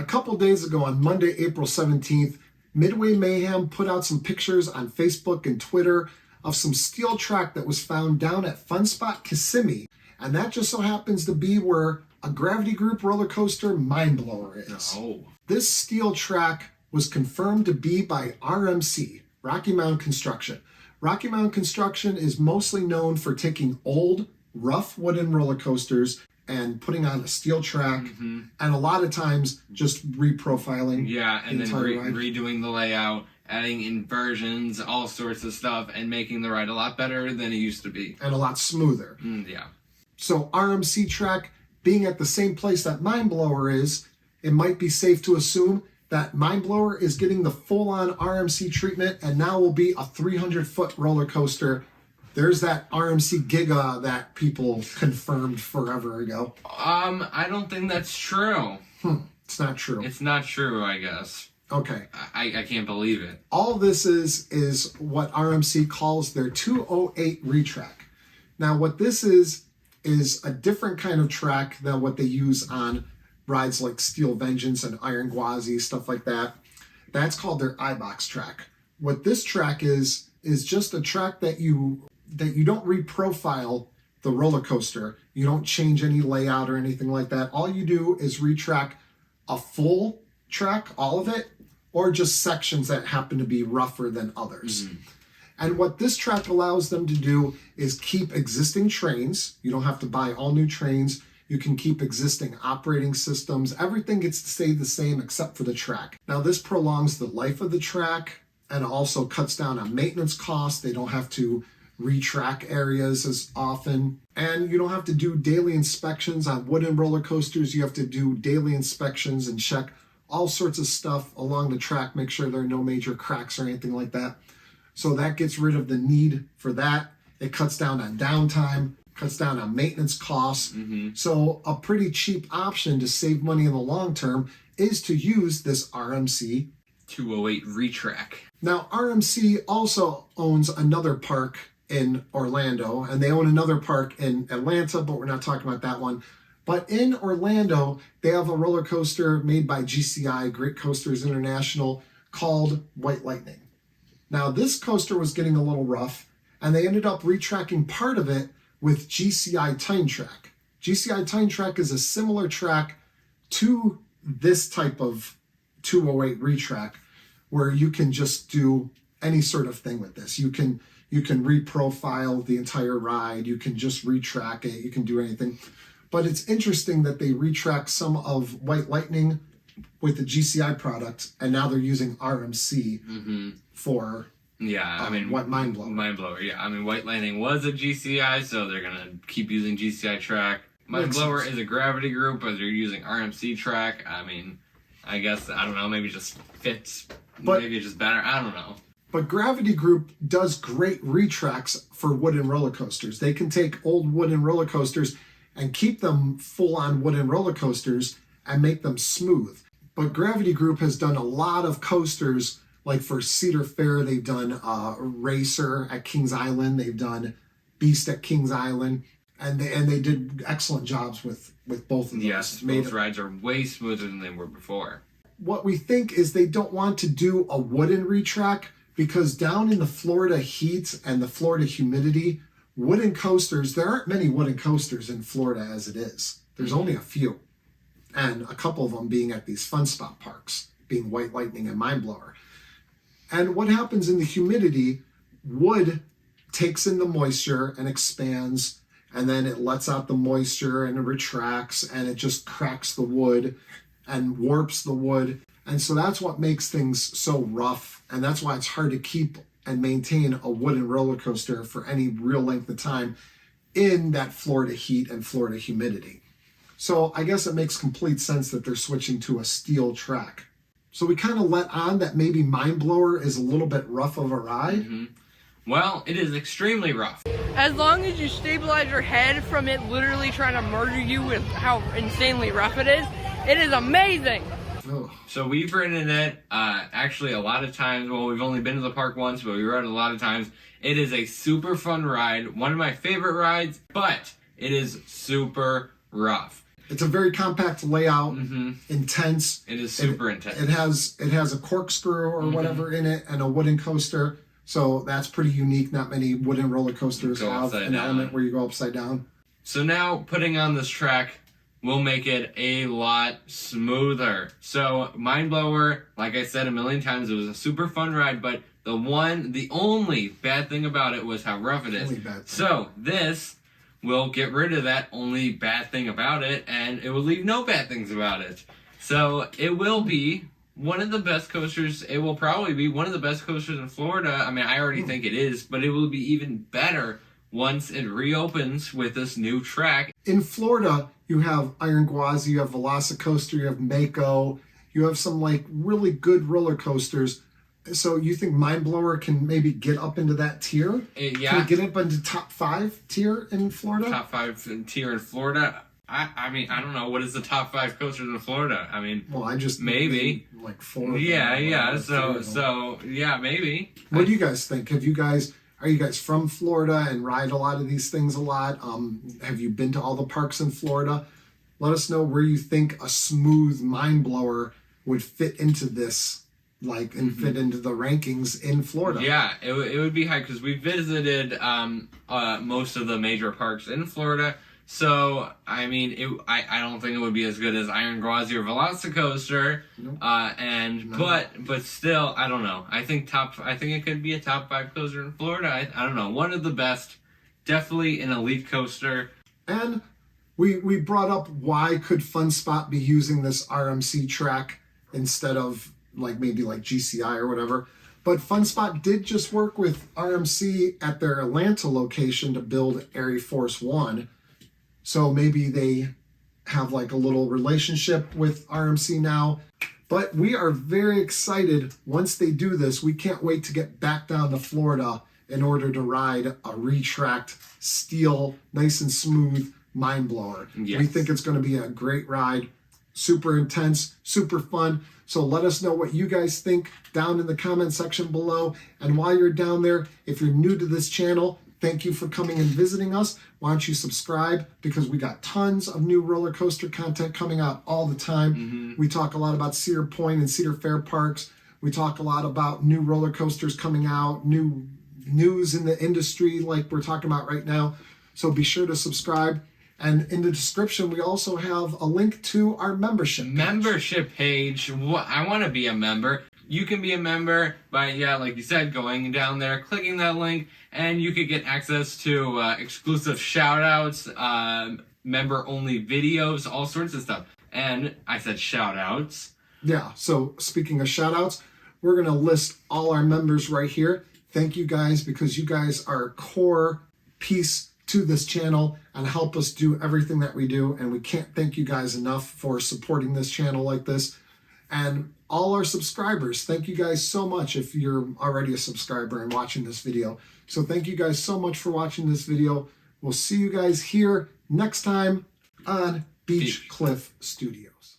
A couple days ago on Monday, April 17th, Midway Mayhem put out some pictures on Facebook and Twitter of some steel track that was found down at Fun Spot Kissimmee. And that just so happens to be where a Gravity Group roller coaster Mind Blower is. Oh. This steel track was confirmed to be by RMC, Rocky Mountain Construction. Rocky Mountain Construction is mostly known for taking old, rough wooden roller coasters and putting on a steel track, and a lot of times just reprofiling. Yeah, and then redoing the layout, adding inversions, all sorts of stuff, and making the ride a lot better than it used to be. And a lot smoother. Yeah. So RMC track being at the same place that Mind Blower is, it might be safe to assume that Mind Blower is getting the full-on RMC treatment and now will be a 300-foot roller coaster. There's that RMC Giga that people confirmed forever ago. I don't think that's true. It's not true. It's not true, I guess. Okay. I can't believe it. All this is what RMC calls their 208 Retrack. Now, what this is a different kind of track than what they use on rides like Steel Vengeance and Iron Gwazi, stuff like that. That's called their iBox track. What this track is just a track that you don't reprofile the roller coaster. You don't change any layout or anything like that. All you do is retrack a full track, all of it, or just sections that happen to be rougher than others. And what this track allows them to do is keep existing trains. You don't have to buy all new trains. You can keep existing operating systems. Everything gets to stay the same except for the track. Now, this prolongs the life of the track and also cuts down on maintenance costs. They don't have to retrack areas as often. And you don't have to do daily inspections on wooden roller coasters. You have to do daily inspections and check all sorts of stuff along the track, make sure there are no major cracks or anything like that. So that gets rid of the need for that. It cuts down on downtime, cuts down on maintenance costs. So a pretty cheap option to save money in the long term is to use this RMC 208 Retrack. Now, RMC also owns another park in Orlando, and they own another park in Atlanta, but we're not talking about that one. But in Orlando, they have a roller coaster made by GCI, Great Coasters International, called White Lightning. Now, this coaster was getting a little rough, and they ended up retracking part of it with GCI Time Track. GCI Time Track is a similar track to this type of 208 Retrack, where you can just do any sort of thing with this. You can reprofile the entire ride. You can just retrack it. You can do anything. But it's interesting that they retrack some of White Lightning with the GCI product, and now they're using RMC for what Mind Blower. Mind Blower, yeah. I mean, White Lightning was a GCI, so they're going to keep using GCI track. Mind Blower is a Gravity Group, but they're using RMC track. I mean, I guess, I don't know, maybe it just fits. Maybe it's just better. I don't know. But Gravity Group does great retracks for wooden roller coasters. They can take old wooden roller coasters and keep them full-on wooden roller coasters and make them smooth. But Gravity Group has done a lot of coasters, like for Cedar Fair, they've done Racer at Kings Island, they've done Beast at Kings Island, and they did excellent jobs with both of those. Yes, both rides are way smoother than they were before. What we think is they don't want to do a wooden retrack because down in the Florida heat and the Florida humidity, wooden coasters, there aren't many wooden coasters in Florida as it is. There's only a few. And a couple of them being at these Fun Spot parks, being White Lightning and Mind Blower. And what happens in the humidity, wood takes in the moisture and expands, and then it lets out the moisture and it retracts, and it just cracks the wood and warps the wood. And so that's what makes things so rough, and that's why it's hard to keep and maintain a wooden roller coaster for any real length of time in that Florida heat and Florida humidity. So I guess it makes complete sense that they're switching to a steel track. So we kind of let on that maybe Mind Blower is a little bit rough of a ride. Well, it is extremely rough. As long as you stabilize your head from it literally trying to murder you with how insanely rough it is amazing. So we've ridden it actually a lot of times. Well, we've only been to the park once, but we rode it a lot of times. It is a super fun ride, one of my favorite rides, but it is super rough. It's a very compact layout, Mm-hmm. intense. It is super intense. It has a corkscrew or whatever in it and a wooden coaster. So that's pretty unique. Not many wooden roller coasters Go have upside an down. element where you go upside down. So now putting on this track will make it a lot smoother. So Mind Blower, like I said a million times, it was a super fun ride, but the only bad thing about it was how rough it is. Only bad thing. So this will get rid of that only bad thing about it, and it will leave no bad things about it. So it will be one of the best coasters. It will probably be one of the best coasters in Florida. I mean, I already think it is, but it will be even better once it reopens with this new track. In Florida, you have Iron Gwazi, you have Velocicoaster, you have Mako, you have some like really good roller coasters. So you think Mind Blower can maybe get up into that tier? Yeah. Can it get up into top 5 tier in Florida? Top 5 tier in Florida. I mean, I don't know. What is the top 5 coasters in Florida? I mean, Well, I just maybe like 4. yeah. So yeah, maybe. What do you guys think? Are you guys from Florida and ride a lot of these things a lot? Have you been to all the parks in Florida? Let us know where you think a smooth Mind Blower would fit into this, like, and fit into the rankings in Florida. Yeah, it would be high because we visited most of the major parks in Florida. So I mean, I don't think it would be as good as Iron Gwazi or Velocicoaster. Nope. But still, I don't know. I think it could be a top 5 coaster in Florida. I don't know. One of the best, definitely an elite coaster. And we brought up why could Fun Spot be using this RMC track instead of maybe GCI or whatever. But Fun Spot did just work with RMC at their Atlanta location to build Air Force One. So maybe they have a little relationship with RMC now. But we are very excited once they do this. We can't wait to get back down to Florida in order to ride a retracked steel, nice and smooth Mind Blower. Yes. We think it's going to be a great ride. Super intense, super fun. So let us know what you guys think down in the comment section below. And while you're down there, if you're new to this channel, thank you for coming and visiting us. Why don't you subscribe? Because we got tons of new roller coaster content coming out all the time. We talk a lot about Cedar Point and Cedar Fair parks. We talk a lot about new roller coasters coming out, new news in the industry like we're talking about right now. So be sure to subscribe. And in the description, we also have a link to our membership page. I want to be a member. You can be a member by, like you said, going down there, clicking that link, and you could get access to exclusive shout-outs, member-only videos, all sorts of stuff. And I said shout-outs. Yeah, so speaking of shout-outs, we're going to list all our members right here. Thank you guys, because you guys are a core piece to this channel and help us do everything that we do. And we can't thank you guys enough for supporting this channel like this. And all our subscribers, thank you guys so much if you're already a subscriber and watching this video. So thank you guys so much for watching this video. We'll see you guys here next time on Beach Cliff Studios.